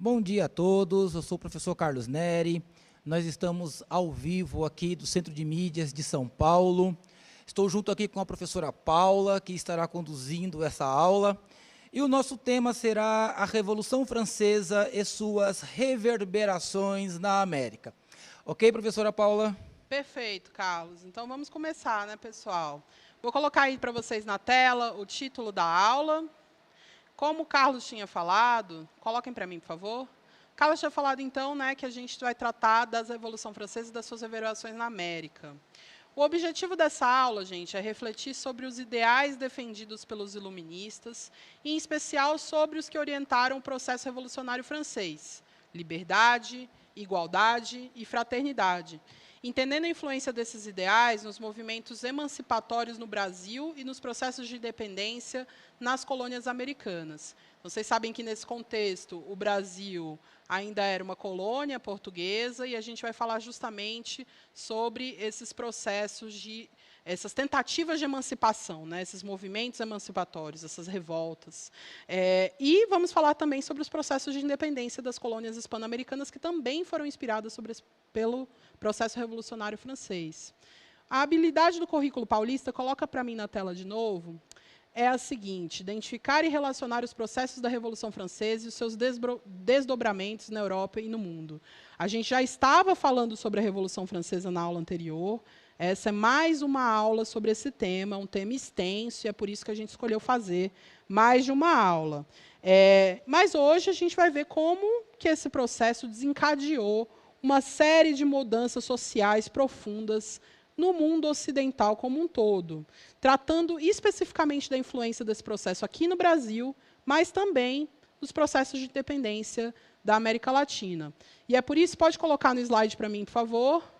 Bom dia a todos, eu sou o professor Carlos Neri, nós estamos ao vivo aqui do Centro de Mídias de São Paulo. Estou junto aqui com a professora Paula, que estará conduzindo essa aula, e o nosso tema será a Revolução Francesa e suas reverberações na América. Ok, professora Paula? Perfeito, Carlos. Então, vamos começar, né, pessoal? Vou colocar aí para vocês na tela o título da aula. Como o Carlos tinha falado, coloquem para mim, por favor. Carlos tinha falado, então, né, que a gente vai tratar da Revolução Francesa e das suas reverberações na América. O objetivo dessa aula, gente, é refletir sobre os ideais defendidos pelos iluministas, e, em especial, sobre os que orientaram o processo revolucionário francês: liberdade, igualdade e fraternidade, entendendo a influência desses ideais nos movimentos emancipatórios no Brasil e nos processos de independência nas colônias americanas. Vocês sabem que, nesse contexto, o Brasil ainda era uma colônia portuguesa, e a gente vai falar justamente sobre esses processos essas tentativas de emancipação, né, esses movimentos emancipatórios, essas revoltas. E vamos falar também sobre os processos de independência das colônias hispano-americanas, que também foram inspiradas pelo processo revolucionário francês. A habilidade do currículo paulista, coloca para mim na tela de novo, é a seguinte: identificar e relacionar os processos da Revolução Francesa e os seus desdobramentos na Europa e no mundo. A gente já estava falando sobre a Revolução Francesa na aula anterior. Essa é mais uma aula sobre esse tema, um tema extenso, e é por isso que a gente escolheu fazer mais de uma aula. Mas hoje a gente vai ver como que esse processo desencadeou uma série de mudanças sociais profundas no mundo ocidental como um todo, tratando especificamente da influência desse processo aqui no Brasil, mas também dos processos de independência da América Latina. E é por isso, pode colocar no slide para mim, por favor,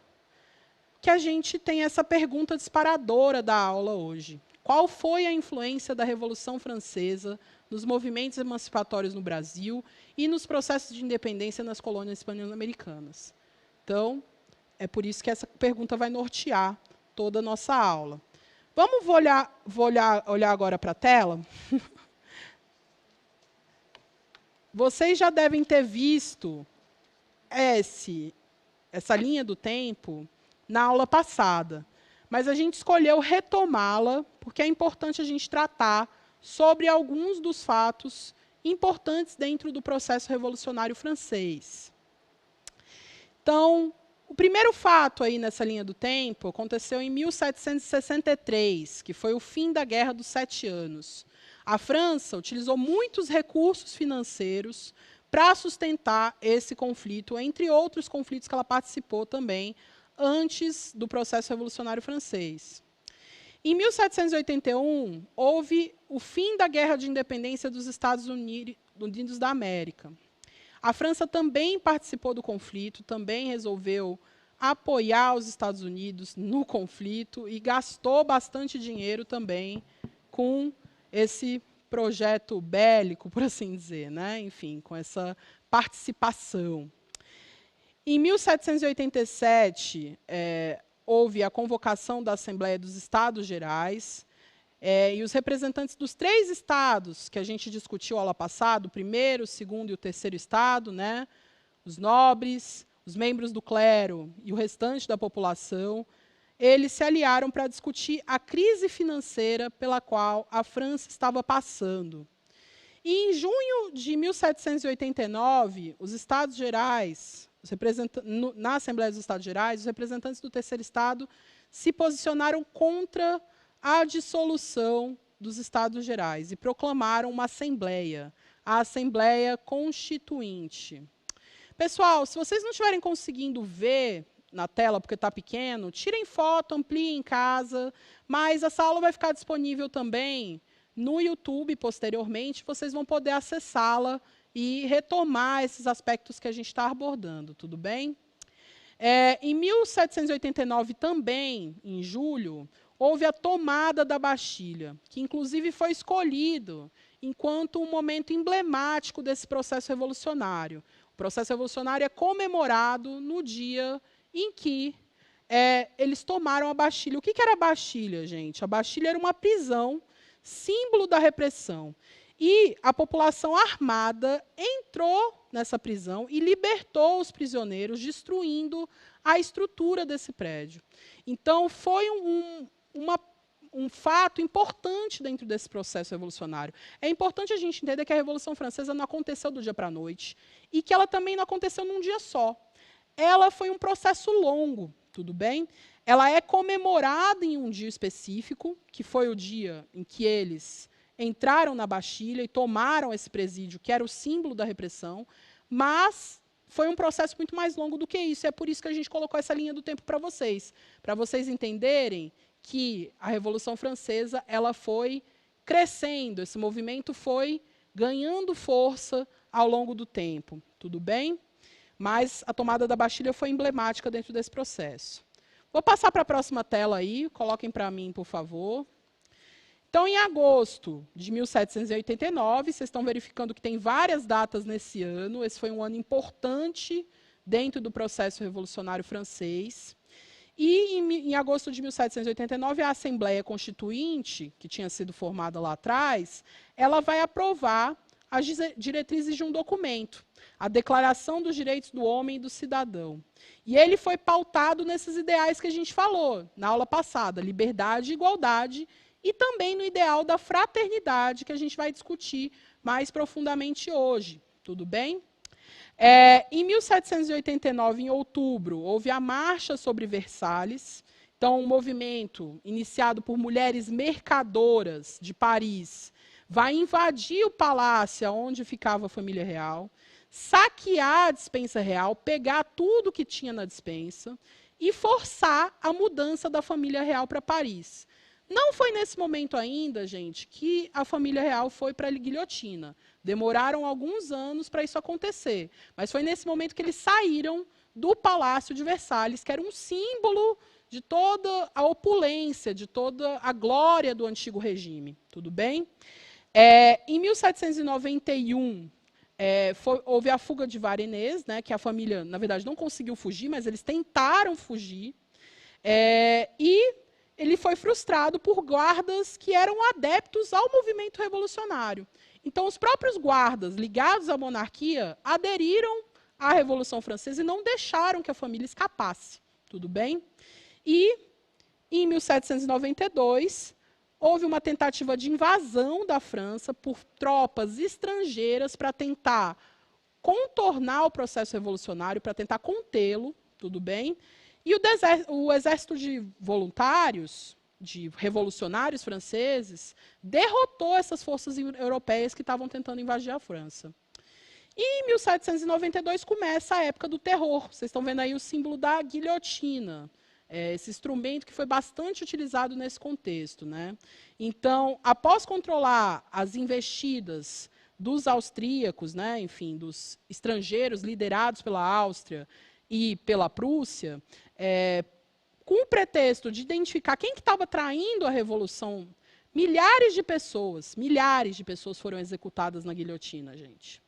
que a gente tem essa pergunta disparadora da aula hoje. Qual foi a influência da Revolução Francesa nos movimentos emancipatórios no Brasil e nos processos de independência nas colônias hispano-americanas? Então, é por isso que essa pergunta vai nortear toda a nossa aula. Vou olhar agora para a tela. Vocês já devem ter visto essa linha do tempo na aula passada, mas a gente escolheu retomá-la porque é importante a gente tratar sobre alguns dos fatos importantes dentro do processo revolucionário francês. Então, o primeiro fato aí nessa linha do tempo aconteceu em 1763, que foi o fim da Guerra dos 7 Anos. A França utilizou muitos recursos financeiros para sustentar esse conflito, entre outros conflitos que ela participou também antes do processo revolucionário francês. Em 1781, houve o fim da Guerra de Independência dos Estados Unidos da América. A França também participou do conflito, também resolveu apoiar os Estados Unidos no conflito e gastou bastante dinheiro também com esse projeto bélico, por assim dizer, né? Enfim, com essa participação. Em 1787, houve a convocação da Assembleia dos Estados Gerais, e os representantes dos 3 estados que a gente discutiu aula passada, o primeiro, o segundo e o terceiro estado, né, os nobres, os membros do clero e o restante da população, eles se aliaram para discutir a crise financeira pela qual a França estava passando. E, em junho de 1789, os Estados Gerais, na Assembleia dos Estados Gerais, os representantes do terceiro estado se posicionaram contra a dissolução dos Estados Gerais e proclamaram uma assembleia, a Assembleia Constituinte. Pessoal, se vocês não estiverem conseguindo ver na tela, porque está pequeno, tirem foto, ampliem em casa, mas essa aula vai ficar disponível também no YouTube posteriormente, vocês vão poder acessá-la e retomar esses aspectos que a gente está abordando, tudo bem? Em 1789 também, em julho, houve a tomada da Bastilha, que inclusive foi escolhido enquanto um momento emblemático desse processo revolucionário. O processo revolucionário é comemorado no dia em que eles tomaram a Bastilha. O que era a Bastilha, gente? A Bastilha era uma prisão, símbolo da repressão. E a população armada entrou nessa prisão e libertou os prisioneiros, destruindo a estrutura desse prédio. Então, foi um fato importante dentro desse processo revolucionário. É importante a gente entender que a Revolução Francesa não aconteceu do dia para a noite e que ela também não aconteceu num dia só. Ela foi um processo longo, tudo bem? Ela é comemorada em um dia específico, que foi o dia em que eles entraram na Bastilha e tomaram esse presídio, que era o símbolo da repressão, mas foi um processo muito mais longo do que isso. É por isso que a gente colocou essa linha do tempo para vocês entenderem que a Revolução Francesa ela foi crescendo, esse movimento foi ganhando força ao longo do tempo, tudo bem? Mas a tomada da Bastilha foi emblemática dentro desse processo. Vou passar para a próxima tela aí, coloquem para mim, por favor. Então, em agosto de 1789, vocês estão verificando que tem várias datas nesse ano, esse foi um ano importante dentro do processo revolucionário francês. E, em agosto de 1789, a Assembleia Constituinte, que tinha sido formada lá atrás, ela vai aprovar as diretrizes de um documento, a Declaração dos Direitos do Homem e do Cidadão. E ele foi pautado nesses ideais que a gente falou na aula passada, liberdade e igualdade, e também no ideal da fraternidade, que a gente vai discutir mais profundamente hoje. Tudo bem? Em 1789, em outubro, houve a Marcha sobre Versalhes. Então, um movimento iniciado por mulheres mercadoras de Paris vai invadir o palácio onde ficava a família real, saquear a despensa real, pegar tudo que tinha na despensa e forçar a mudança da família real para Paris. Não foi nesse momento ainda, gente, que a família real foi para a guilhotina. Demoraram alguns anos para isso acontecer. Mas foi nesse momento que eles saíram do Palácio de Versalhes, que era um símbolo de toda a opulência, de toda a glória do antigo regime. Tudo bem? Em 1791, houve a fuga de Varennes, né, que a família, na verdade, não conseguiu fugir, mas eles tentaram fugir. E ele foi frustrado por guardas que eram adeptos ao movimento revolucionário. Então, os próprios guardas ligados à monarquia aderiram à Revolução Francesa e não deixaram que a família escapasse. Tudo bem? E, em 1792, houve uma tentativa de invasão da França por tropas estrangeiras para tentar contornar o processo revolucionário, para tentar contê-lo. Tudo bem? E o exército de voluntários, de revolucionários franceses, derrotou essas forças europeias que estavam tentando invadir a França. E em 1792 começa a época do terror. Vocês estão vendo aí o símbolo da guilhotina, esse instrumento que foi bastante utilizado nesse contexto, né? Então, após controlar as investidas dos austríacos, né, enfim, dos estrangeiros liderados pela Áustria e pela Prússia, com o pretexto de identificar quem que estava traindo a Revolução, milhares de pessoas foram executadas na guilhotina, gente.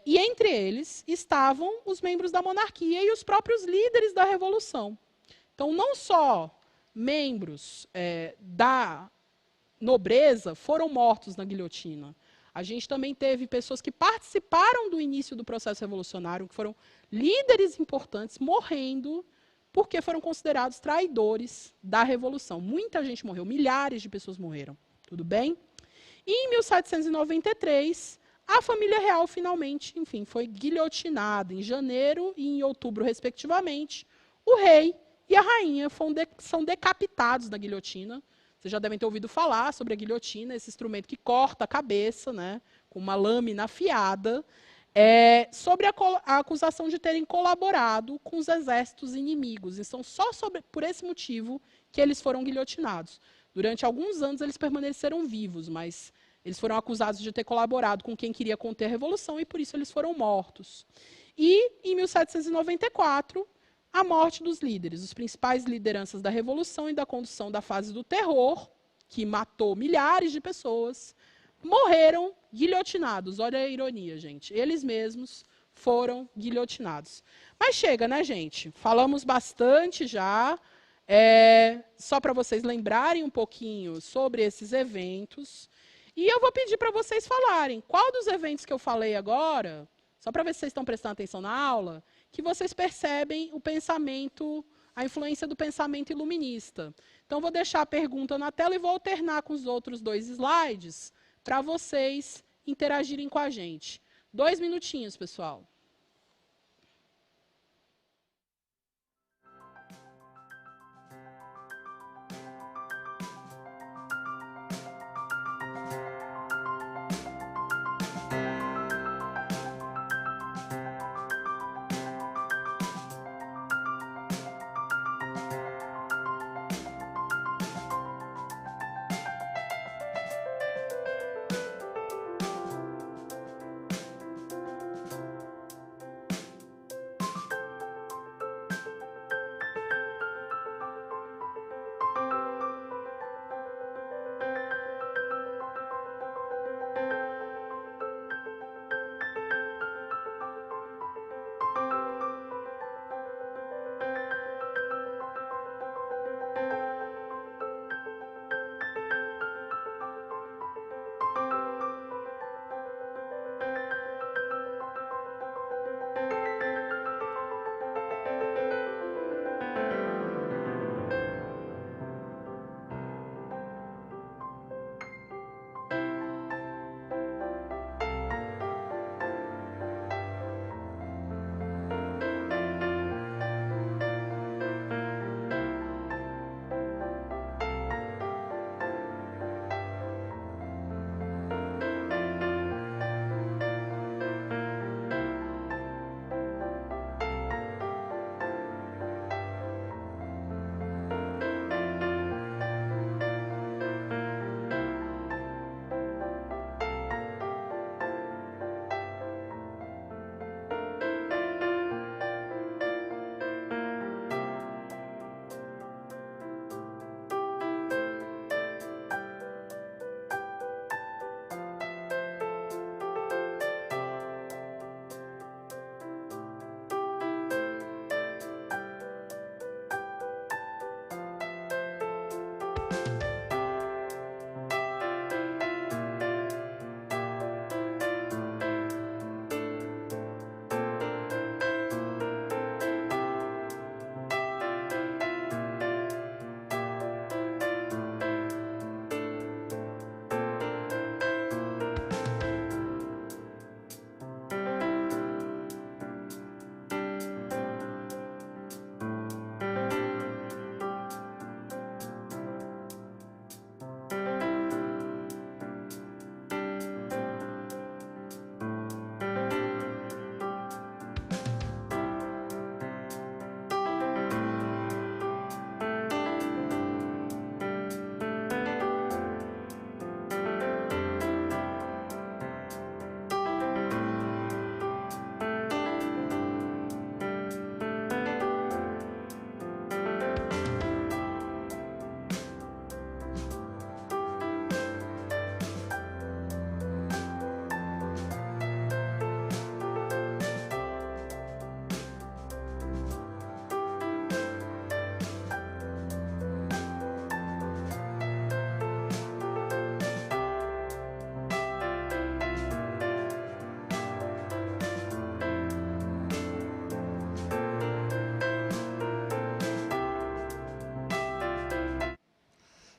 E entre eles estavam os membros da monarquia e os próprios líderes da Revolução. Então, não só membros da nobreza foram mortos na guilhotina, a gente também teve pessoas que participaram do início do processo revolucionário, que foram líderes importantes, morrendo porque foram considerados traidores da Revolução. Muita gente morreu, milhares de pessoas morreram. Tudo bem? E em 1793, a família real finalmente, enfim, foi guilhotinada em janeiro e em outubro, respectivamente. O rei e a rainha são decapitados na guilhotina. Vocês já devem ter ouvido falar sobre a guilhotina, esse instrumento que corta a cabeça, né, com uma lâmina afiada, sobre a acusação de terem colaborado com os exércitos inimigos. E são só por esse motivo que eles foram guilhotinados. Durante alguns anos eles permaneceram vivos, mas eles foram acusados de ter colaborado com quem queria conter a Revolução e por isso eles foram mortos. E, em 1794, a morte dos líderes, os principais lideranças da Revolução e da condução da fase do terror, que matou milhares de pessoas, morreram guilhotinados. Olha a ironia, gente. Eles mesmos foram guilhotinados. Mas chega, né, gente? Falamos bastante já. Só para vocês lembrarem um pouquinho sobre esses eventos. E eu vou pedir para vocês falarem qual dos eventos que eu falei agora, só para ver se vocês estão prestando atenção na aula, que vocês percebem o pensamento, a influência do pensamento iluminista. Então, vou deixar a pergunta na tela e vou alternar com os outros 2 slides para vocês interagirem com a gente. 2 minutinhos, pessoal.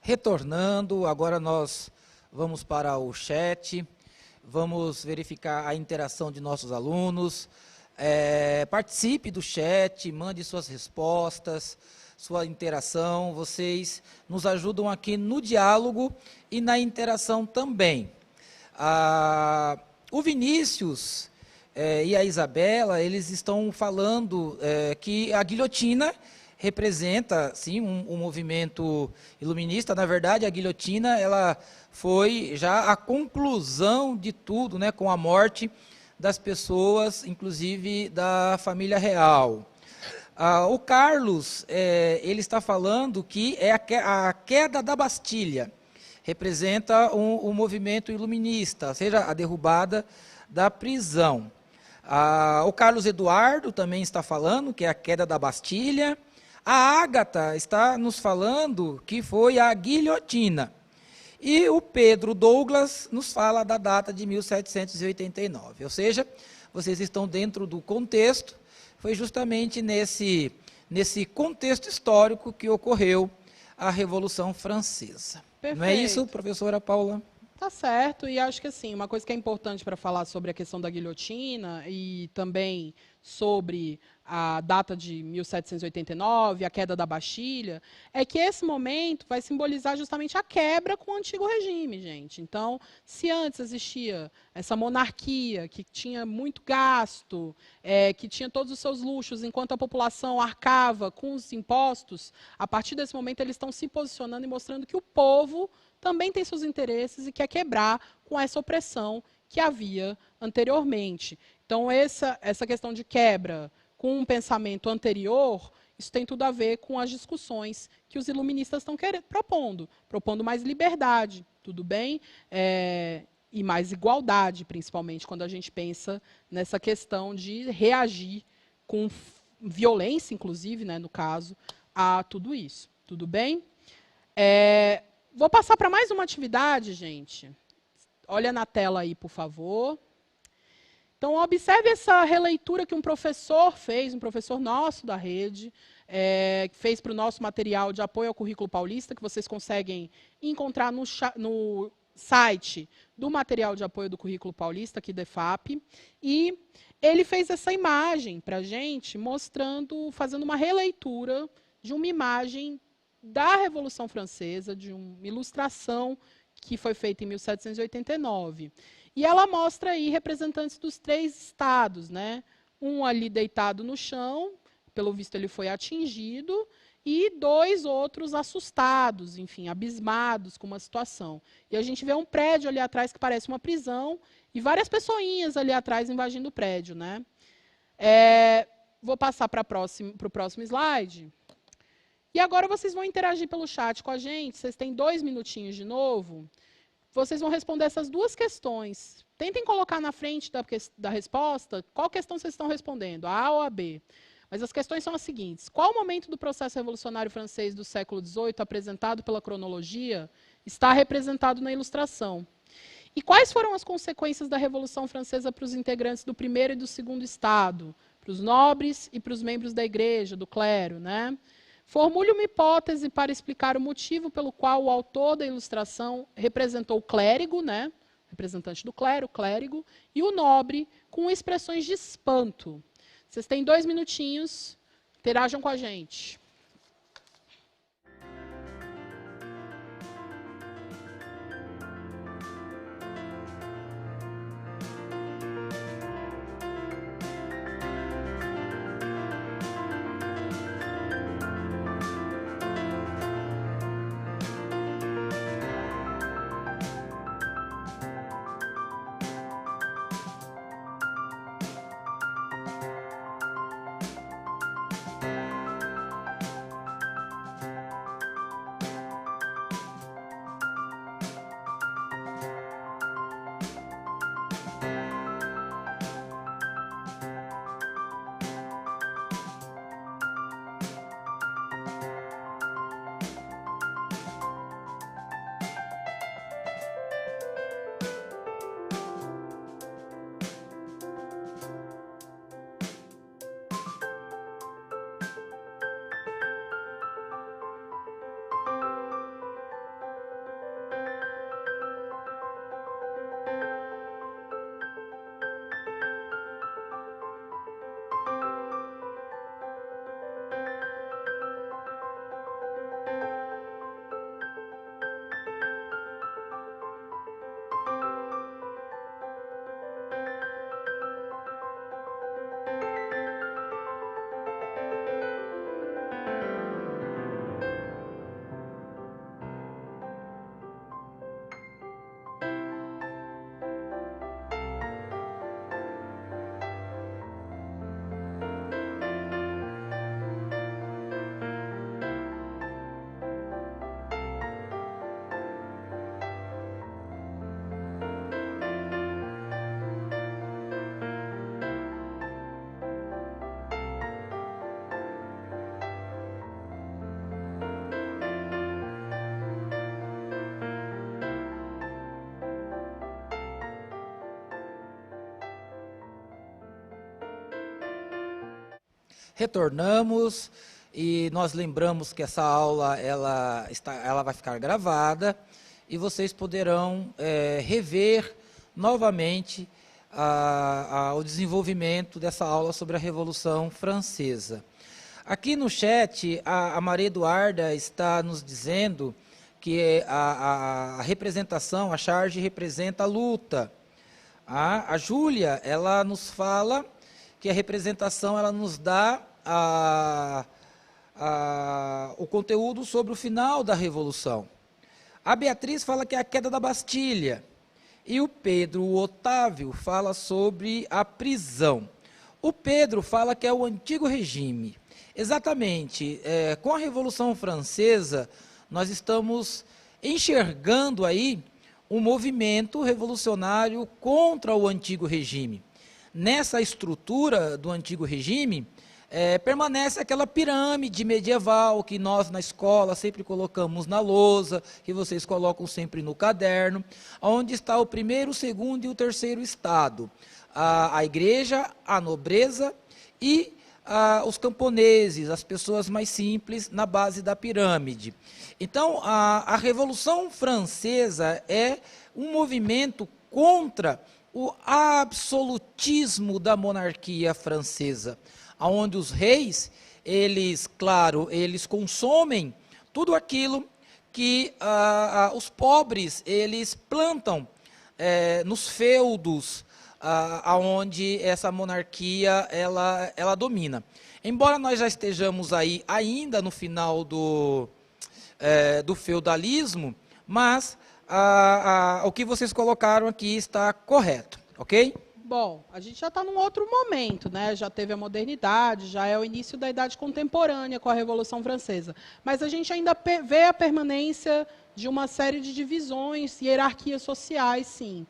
Retornando, agora nós vamos para o chat, vamos verificar a interação de nossos alunos. Participe do chat, mande suas respostas, sua interação. Vocês nos ajudam aqui no diálogo e na interação também. O Vinícius e a Isabela, eles estão falando que a guilhotina representa, sim, um movimento iluminista. Na verdade, a guilhotina ela foi já a conclusão de tudo, né, com a morte das pessoas, inclusive da família real. O Carlos, ele está falando que é a queda da Bastilha, representa um movimento iluminista, ou seja, a derrubada da prisão. O Carlos Eduardo também está falando que é a queda da Bastilha. A Ágata está nos falando que foi a guilhotina. E o Pedro Douglas nos fala da data de 1789, ou seja, vocês estão dentro do contexto, foi justamente nesse contexto histórico que ocorreu a Revolução Francesa. Perfeito. Não é isso, professora Paula? Tá certo, e acho que assim, uma coisa que é importante para falar sobre a questão da guilhotina e também sobre a data de 1789, a queda da Bastilha, é que esse momento vai simbolizar justamente a quebra com o antigo regime, gente. Então, se antes existia essa monarquia que tinha muito gasto, que tinha todos os seus luxos, enquanto a população arcava com os impostos, a partir desse momento eles estão se posicionando e mostrando que o povo também tem seus interesses e quer quebrar com essa opressão que havia anteriormente. Então, essa questão de quebra com um pensamento anterior, isso tem tudo a ver com as discussões que os iluministas estão propondo mais liberdade, tudo bem? E mais igualdade, principalmente, quando a gente pensa nessa questão de reagir com violência, inclusive, né, no caso, a tudo isso. Tudo bem? Vou passar para mais uma atividade, gente. Olha na tela aí, por favor. Então, observe essa releitura que um professor fez, um professor nosso da rede, que fez para o nosso material de apoio ao currículo paulista, que vocês conseguem encontrar no site do material de apoio do currículo paulista, aqui da EFAP. E ele fez essa imagem para a gente, fazendo uma releitura de uma imagem da Revolução Francesa, de uma ilustração que foi feita em 1789. E ela mostra aí representantes dos 3 estados, né? Um ali deitado no chão, pelo visto ele foi atingido, e 2 outros assustados, enfim, abismados com uma situação. E a gente vê um prédio ali atrás que parece uma prisão, e várias pessoinhas ali atrás invadindo o prédio, né? Vou passar para o próximo slide. E agora vocês vão interagir pelo chat com a gente, vocês têm 2 minutinhos de novo. Vocês vão responder essas 2 questões. Tentem colocar na frente da resposta qual questão vocês estão respondendo, a A ou a B. Mas as questões são as seguintes. Qual momento do processo revolucionário francês do século XVIII, apresentado pela cronologia, está representado na ilustração? E quais foram as consequências da Revolução Francesa para os integrantes do primeiro e do segundo estado, para os nobres e para os membros da igreja, do clero, né? Formule uma hipótese para explicar o motivo pelo qual o autor da ilustração representou o clérigo, né, representante do clero, clérigo, e o nobre, com expressões de espanto. Vocês têm 2 minutinhos, interajam com a gente. Retornamos e nós lembramos que essa aula ela vai ficar gravada e vocês poderão rever novamente o desenvolvimento dessa aula sobre a Revolução Francesa. Aqui no chat, a Maria Eduarda está nos dizendo que a representação, a charge representa a luta. A Júlia, ela nos fala que a representação ela nos dá o conteúdo sobre o final da Revolução. A Beatriz fala que é a queda da Bastilha. E o Pedro, o Otávio, fala sobre a prisão. O Pedro fala que é o antigo regime. Exatamente, com a Revolução Francesa, nós estamos enxergando aí um movimento revolucionário contra o antigo regime. Nessa estrutura do antigo regime, permanece aquela pirâmide medieval que nós na escola sempre colocamos na lousa, que vocês colocam sempre no caderno, onde está o primeiro, o segundo e o terceiro estado. A igreja, a nobreza e os camponeses, as pessoas mais simples na base da pirâmide. Então, a Revolução Francesa é um movimento contra o absolutismo da monarquia francesa, onde os reis, eles consomem tudo aquilo que os pobres, eles plantam nos feudos, aonde essa monarquia ela domina. Embora nós já estejamos aí ainda no final do feudalismo, mas o que vocês colocaram aqui está correto, ok? Bom, a gente já está num outro momento, né? Já teve a modernidade, já é o início da Idade Contemporânea com a Revolução Francesa. Mas a gente ainda vê a permanência de uma série de divisões e hierarquias sociais, sim.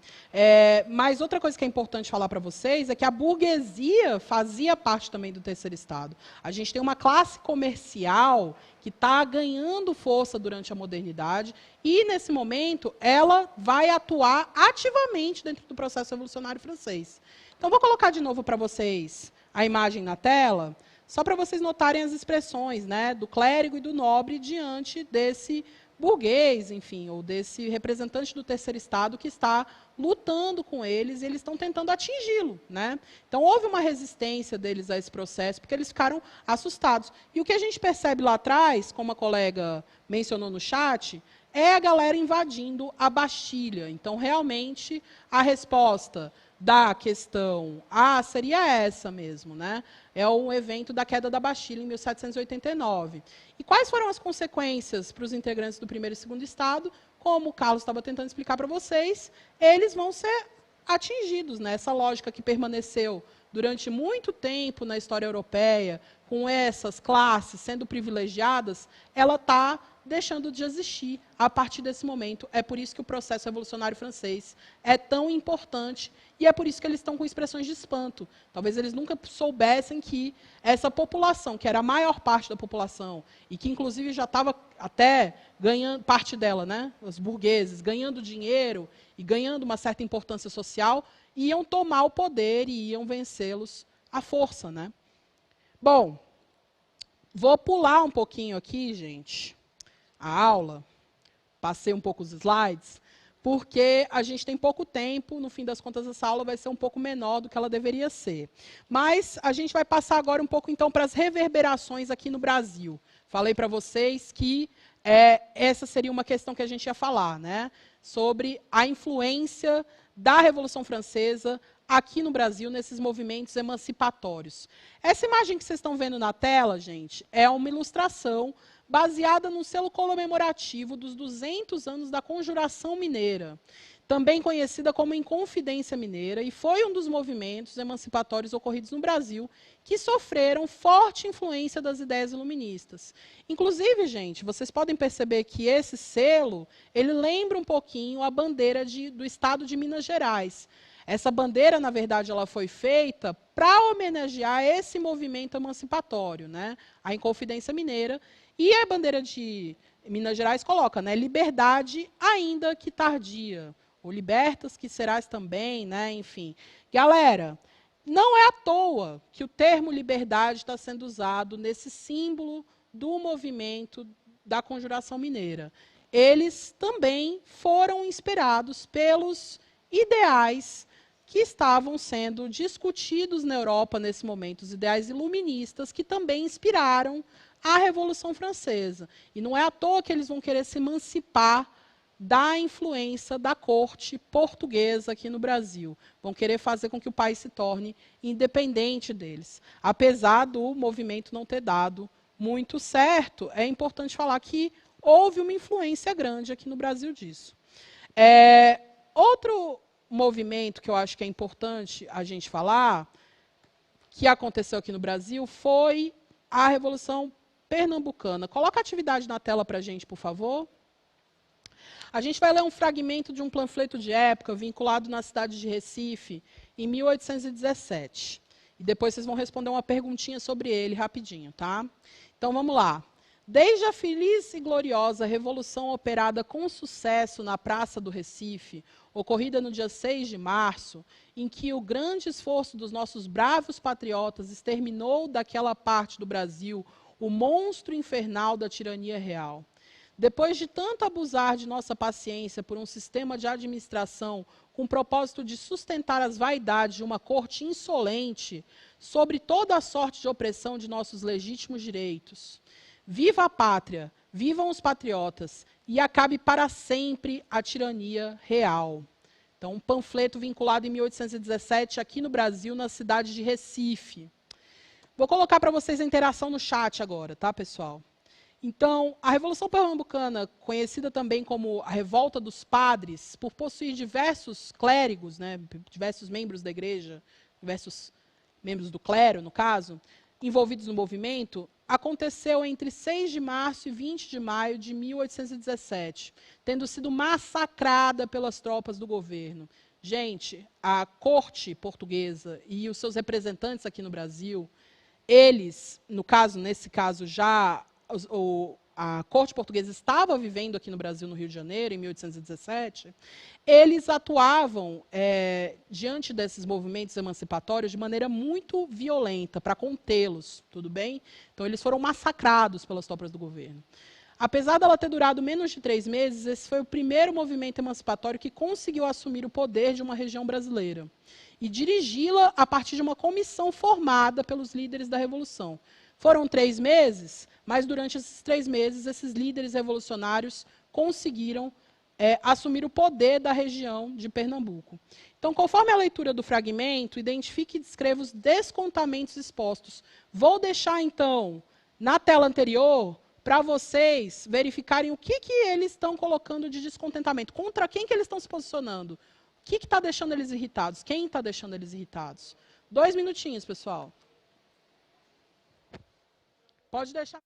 Mas outra coisa que é importante falar para vocês é que a burguesia fazia parte também do terceiro estado. A gente tem uma classe comercial que está ganhando força durante a modernidade e, nesse momento, ela vai atuar ativamente dentro do processo revolucionário francês. Então, vou colocar de novo para vocês a imagem na tela, só para vocês notarem as expressões, né, do clérigo e do nobre diante desse burguês, enfim, ou desse representante do terceiro estado que está lutando com eles e eles estão tentando atingi-lo, né? Então, houve uma resistência deles a esse processo, porque eles ficaram assustados. E o que a gente percebe lá atrás, como a colega mencionou no chat, é a galera invadindo a Bastilha. Então, realmente, a resposta da questão seria essa mesmo, né? É um evento da queda da Bastilha em 1789. E quais foram as consequências para os integrantes do primeiro e segundo estado? Como o Carlos estava tentando explicar para vocês, eles vão ser atingidos, né? Essa lógica que permaneceu durante muito tempo na história europeia, com essas classes sendo privilegiadas, ela está deixando de existir a partir desse momento. É por isso que o processo revolucionário francês é tão importante e é por isso que eles estão com expressões de espanto. Talvez eles nunca soubessem que essa população, que era a maior parte da população, e que inclusive já estava até ganhando, parte dela, né, os burgueses, ganhando dinheiro e ganhando uma certa importância social, iam tomar o poder e iam vencê-los à força, né? Bom, vou pular um pouquinho aqui, gente, a aula, passei um pouco os slides, porque a gente tem pouco tempo, no fim das contas essa aula vai ser um pouco menor do que ela deveria ser. Mas a gente vai passar agora um pouco então para as reverberações aqui no Brasil. Falei para vocês que essa seria uma questão que a gente ia falar, né? Sobre a influência da Revolução Francesa aqui no Brasil, nesses movimentos emancipatórios. Essa imagem que vocês estão vendo na tela, gente, é uma ilustração baseada no selo comemorativo dos 200 anos da Conjuração Mineira, também conhecida como Inconfidência Mineira, e foi um dos movimentos emancipatórios ocorridos no Brasil que sofreram forte influência das ideias iluministas. Inclusive, gente, vocês podem perceber que esse selo, ele lembra um pouquinho a bandeira do estado de Minas Gerais. Essa bandeira, na verdade, ela foi feita para homenagear esse movimento emancipatório, né? A Inconfidência Mineira. E a bandeira de Minas Gerais coloca, né, liberdade ainda que tardia, ou libertas que serás também, né, enfim. Galera, Não é à toa que o termo liberdade está sendo usado nesse símbolo do movimento da Conjuração Mineira. Eles também foram inspirados pelos ideais que estavam sendo discutidos na Europa nesse momento, os ideais iluministas, que também inspiraram a Revolução Francesa. E não é à toa que eles vão querer se emancipar da influência da corte portuguesa aqui no Brasil. Vão querer fazer com que o país se torne independente deles. Apesar do movimento não ter dado muito certo, é importante falar que houve uma influência grande aqui no Brasil disso. Outro movimento que eu acho que é importante a gente falar, que aconteceu aqui no Brasil, foi a Revolução Pernambucana. Coloca a atividade na tela para a gente, por favor. A gente vai ler um fragmento de um panfleto de época vinculado na cidade de Recife, em 1817. E depois vocês vão responder uma perguntinha sobre ele rapidinho, tá? Então vamos lá. Desde a feliz e gloriosa revolução operada com sucesso na Praça do Recife, ocorrida no dia 6 de março, em que o grande esforço dos nossos bravos patriotas exterminou daquela parte do Brasil o monstro infernal da tirania real. Depois de tanto abusar de nossa paciência por um sistema de administração com o propósito de sustentar as vaidades de uma corte insolente sobre toda a sorte de opressão de nossos legítimos direitos. Viva a pátria, vivam os patriotas e acabe para sempre a tirania real. Então, um panfleto vinculado em 1817 aqui no Brasil, na cidade de Recife. Vou colocar para vocês a interação no chat agora, tá, pessoal? Então, a Revolução Pernambucana, conhecida também como a Revolta dos Padres, por possuir diversos clérigos, né, diversos membros da igreja, diversos membros do clero, no caso, envolvidos no movimento, aconteceu entre 6 de março e 20 de maio de 1817, tendo sido massacrada pelas tropas do governo. Gente, a corte portuguesa e os seus representantes aqui no Brasil, eles, nesse caso já, a corte portuguesa estava vivendo aqui no Brasil, no Rio de Janeiro, em 1817, eles atuavam diante desses movimentos emancipatórios de maneira muito violenta, para contê-los, tudo bem? Então, eles foram massacrados pelas tropas do governo. Apesar dela ter durado menos de 3 meses, esse foi o primeiro movimento emancipatório que conseguiu assumir o poder de uma região brasileira e dirigi-la a partir de uma comissão formada pelos líderes da Revolução. Foram 3 meses, mas durante esses 3 meses, esses líderes revolucionários conseguiram assumir o poder da região de Pernambuco. Então, conforme a leitura do fragmento, identifique e descreva os descontamentos expostos. Vou deixar, então, na tela anterior, para vocês verificarem o que eles estão colocando de descontentamento, contra quem que eles estão se posicionando, o que está deixando eles irritados, quem está deixando eles irritados. 2 minutinhos, pessoal. Pode deixar.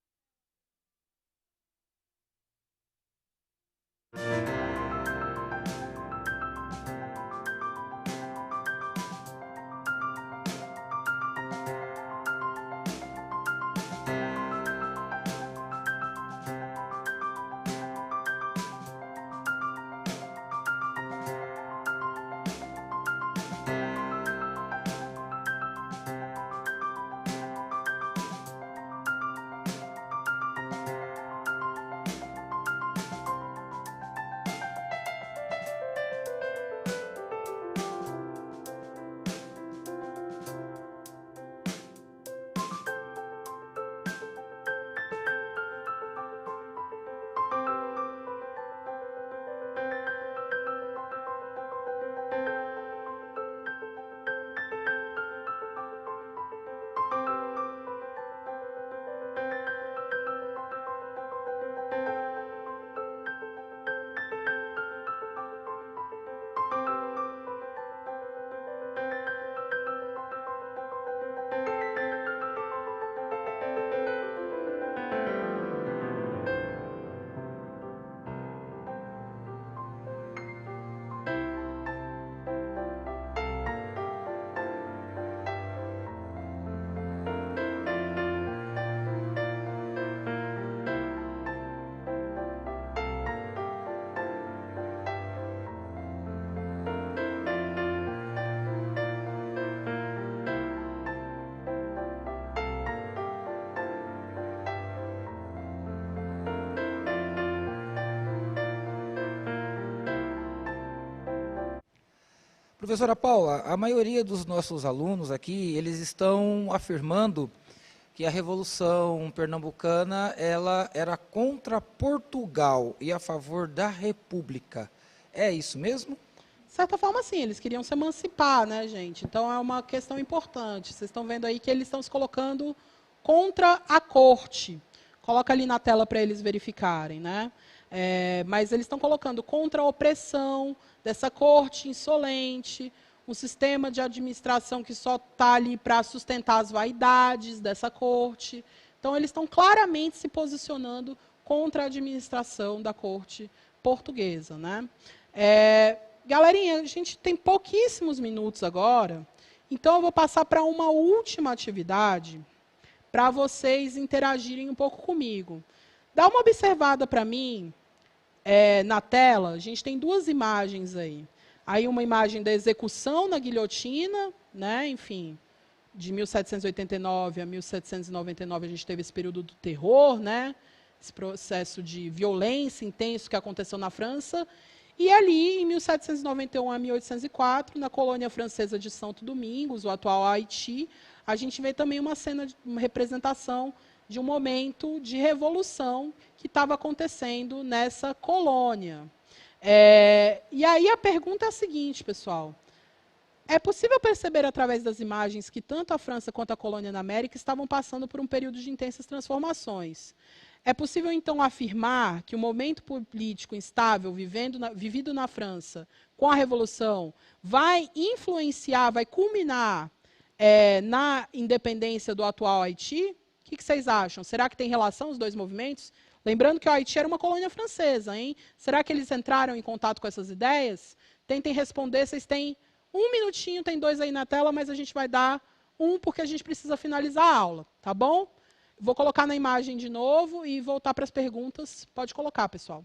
Professora Paula, a maioria dos nossos alunos aqui, eles estão afirmando que a Revolução Pernambucana ela era contra Portugal e a favor da República. É isso mesmo? De certa forma, sim, eles queriam se emancipar, né, gente? Então, é uma questão importante. Vocês estão vendo aí que eles estão se colocando contra a corte. Coloca ali na tela para eles verificarem, né? Mas eles estão colocando contra a opressão dessa corte insolente, um sistema de administração que só está ali para sustentar as vaidades dessa corte. Então, eles estão claramente se posicionando contra a administração da corte portuguesa, né? Galerinha, a gente tem pouquíssimos minutos agora, então eu vou passar para uma última atividade para vocês interagirem um pouco comigo. Dá uma observada para mim na tela, a gente tem duas imagens aí. Aí uma imagem da execução na guilhotina, né, enfim, de 1789 a 1799 a gente teve esse período do terror, né, esse processo de violência intenso que aconteceu na França. E ali, em 1791 a 1804, na colônia francesa de Santo Domingos, o atual Haiti, a gente vê também uma cena, uma representação de um momento de revolução que estava acontecendo nessa colônia. E aí a pergunta é a seguinte, pessoal. É possível perceber através das imagens que tanto a França quanto a colônia na América estavam passando por um período de intensas transformações. É possível, então, afirmar que o momento político instável vivido na França com a Revolução vai influenciar, vai culminar na independência do atual Haiti? O que vocês acham? Será que tem relação os dois movimentos? Lembrando que o Haiti era uma colônia francesa, hein? Será que eles entraram em contato com essas ideias? Tentem responder, vocês têm um minutinho, tem dois aí na tela, mas a gente vai dar um porque a gente precisa finalizar a aula, tá bom? Vou colocar na imagem de novo e voltar para as perguntas. Pode colocar, pessoal.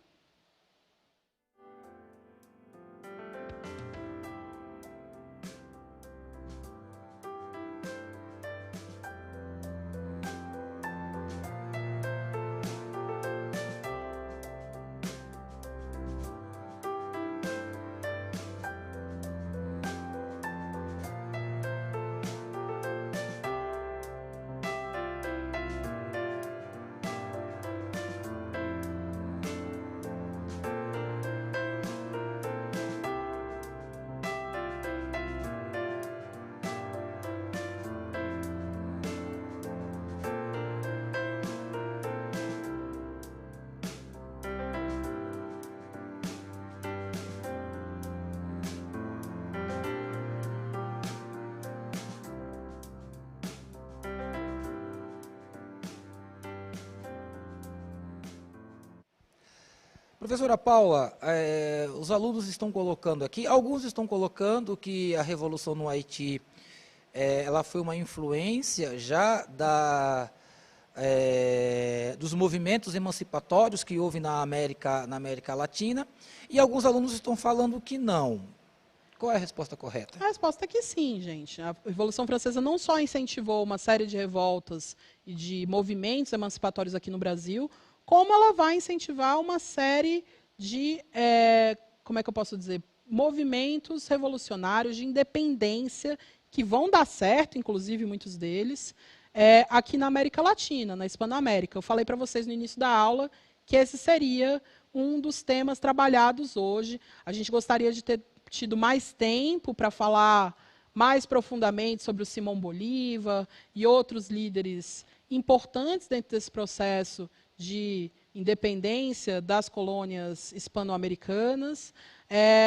Professora Paula, os alunos estão colocando aqui, alguns estão colocando que a Revolução no Haiti ela foi uma influência já dos movimentos emancipatórios que houve na América Latina, e alguns alunos estão falando que não. Qual é a resposta correta? A resposta é que sim, gente. A Revolução Francesa não só incentivou uma série de revoltas e de movimentos emancipatórios aqui no Brasil, como ela vai incentivar uma série de, como é que eu posso dizer, movimentos revolucionários de independência que vão dar certo, inclusive muitos deles, aqui na América Latina, na Hispanoamérica. Eu falei para vocês no início da aula que esse seria um dos temas trabalhados hoje. A gente gostaria de ter tido mais tempo para falar mais profundamente sobre o Simão Bolívar e outros líderes importantes dentro desse processo de independência das colônias hispano-americanas,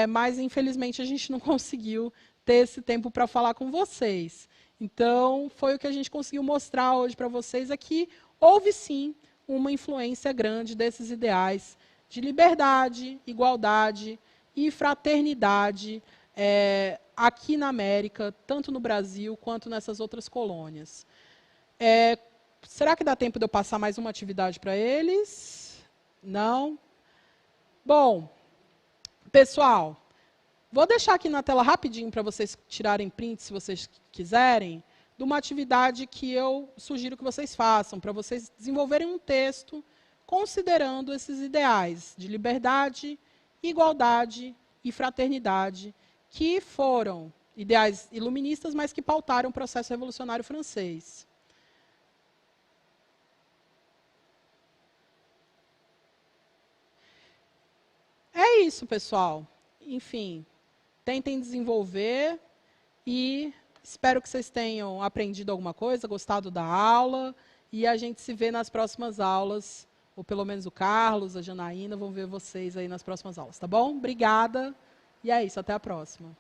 mas, infelizmente, a gente não conseguiu ter esse tempo para falar com vocês. Então, foi o que a gente conseguiu mostrar hoje para vocês, é que houve, sim, uma influência grande desses ideais de liberdade, igualdade e fraternidade aqui na América, tanto no Brasil quanto nessas outras colônias. Será que dá tempo de eu passar mais uma atividade para eles? Não? Bom, pessoal, vou deixar aqui na tela rapidinho para vocês tirarem print, se vocês quiserem, de uma atividade que eu sugiro que vocês façam, para vocês desenvolverem um texto considerando esses ideais de liberdade, igualdade e fraternidade que foram ideais iluministas, mas que pautaram o processo revolucionário francês. É isso, pessoal. Enfim, tentem desenvolver e espero que vocês tenham aprendido alguma coisa, gostado da aula, e a gente se vê nas próximas aulas, ou pelo menos o Carlos, a Janaína, vão ver vocês aí nas próximas aulas, tá bom? Obrigada, e é isso, até a próxima.